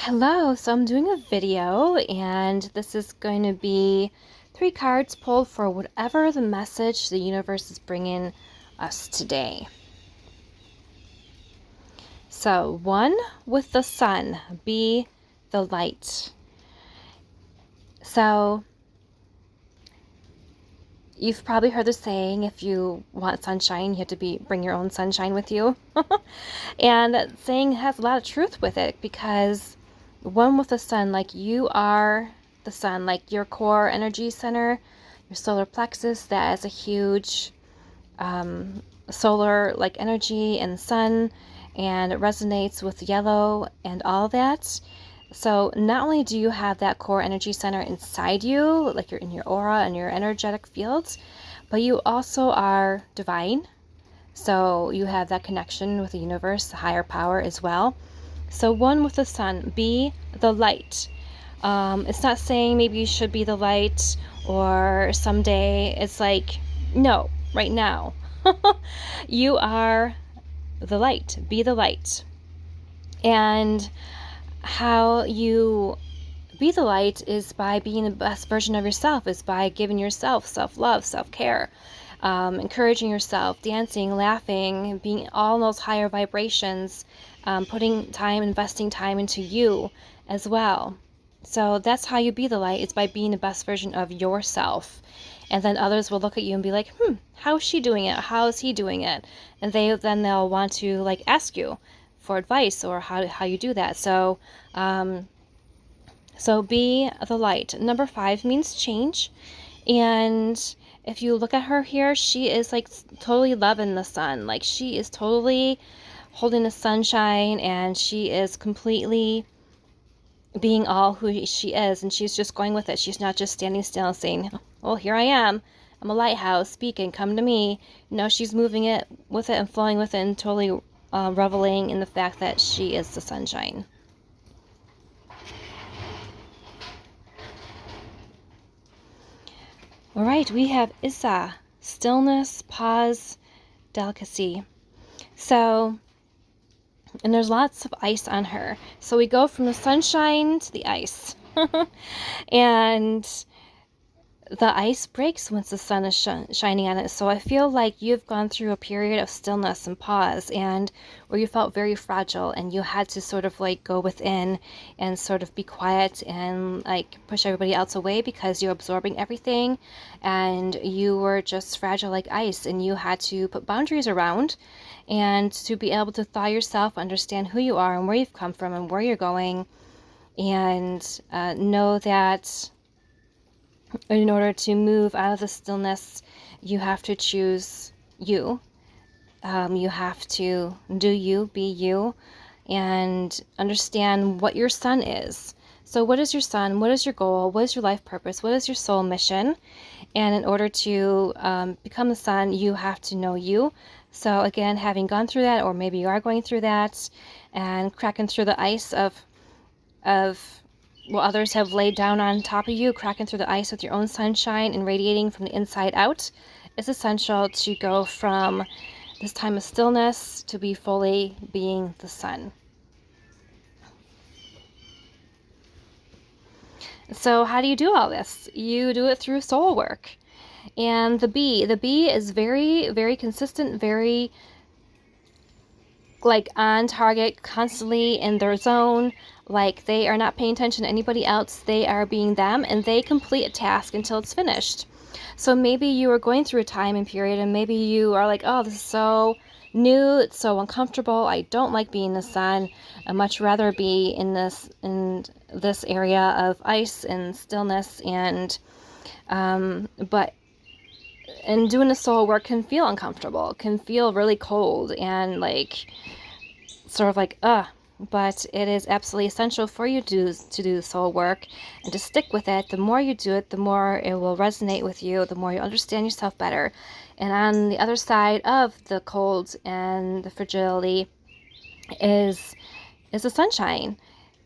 Hello, so I'm doing a video and this is going to be 3 cards pulled for whatever the message the universe is bringing us today. So 1 with the sun, be the light. So you've probably heard the saying, if you want sunshine, you have to bring your own sunshine with you. And that saying has a lot of truth with it because 1 with the sun, like you are the sun, like your core energy center, your solar plexus, that is a huge solar like energy and sun, and it resonates with yellow and all that. So not only do you have that core energy center inside you, like you're in your aura and your energetic fields, but you also are divine. So you have that connection with the universe, the higher power as well. So 1 with the sun, be the light. It's not saying maybe you should be the light or someday. It's like, no, right now. You are the light. Be the light. And how you be the light is by being the best version of yourself, is by giving yourself self-love, self-care, encouraging yourself, dancing, laughing, being all those higher vibrations, investing time into you as well. So that's how you be the light. It's by being the best version of yourself. And then others will look at you and be like, how is she doing it? How is he doing it? And they'll want to like ask you for advice or how you do that. So be the light. Number 5 means change. And if you look at her here, she is like totally loving the sun. Like she is totally holding the sunshine and she is completely being all who she is. And she's just going with it. She's not just standing still and saying, well, here I am. I'm a lighthouse speaking. Come to me. No, she's moving it with it and flowing with it and totally reveling in the fact that she is the sunshine. All right, we have Issa, stillness, pause, delicacy. So, and there's lots of ice on her. So we go from the sunshine to the ice. And the ice breaks once the sun is shining on it. So I feel like you've gone through a period of stillness and pause, and where you felt very fragile and you had to sort of like go within and sort of be quiet and like push everybody else away because you're absorbing everything and you were just fragile like ice, and you had to put boundaries around and to be able to thaw yourself, understand who you are and where you've come from and where you're going, and know that in order to move out of the stillness, you have to choose you. You have to do you, be you, and understand what your sun is. So what is your sun? What is your goal? What is your life purpose? What is your soul mission? And in order to become the sun, you have to know you. So again, having gone through that, or maybe you are going through that, and cracking through the ice of what others have laid down on top of you, cracking through the ice with your own sunshine and radiating from the inside out, is essential to go from this time of stillness to be fully being the sun. So how do you do all this? You do it through soul work. And the bee is very, very consistent, very like on target, constantly in their zone. Like they are not paying attention to anybody else. They are being them, and they complete a task until it's finished. So maybe you are going through a time and period, and maybe you are like, oh, this is so new, it's so uncomfortable, I don't like being in the sun, I'd much rather be in this area of ice and stillness. And but and doing the soul work can feel uncomfortable, can feel really cold and like sort of like but it is absolutely essential for you to do the soul work and to stick with it. The more you do it, the more it will resonate with you, the more you understand yourself better. And on the other side of the cold and the fragility is the sunshine.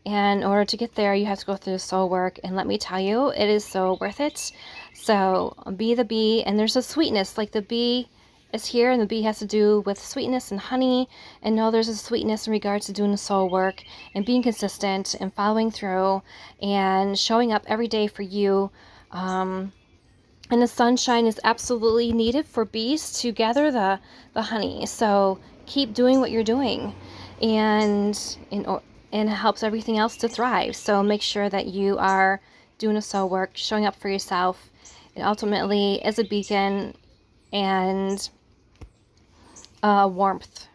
And in order to get there, you have to go through the soul work. And let me tell you, it is so worth it. So be the bee, and there's a sweetness, like the bee is here, and the B has to do with sweetness and honey. And know there's a sweetness in regards to doing the soul work and being consistent and following through and showing up every day for you. And the sunshine is absolutely needed for bees to gather the honey. So keep doing what you're doing, and it helps everything else to thrive. So make sure that you are doing the soul work, showing up for yourself, and ultimately as a beacon and warmth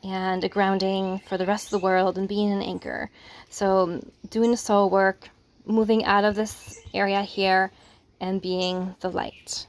and a grounding for the rest of the world and being an anchor. So doing the soul work, moving out of this area here, and being the light.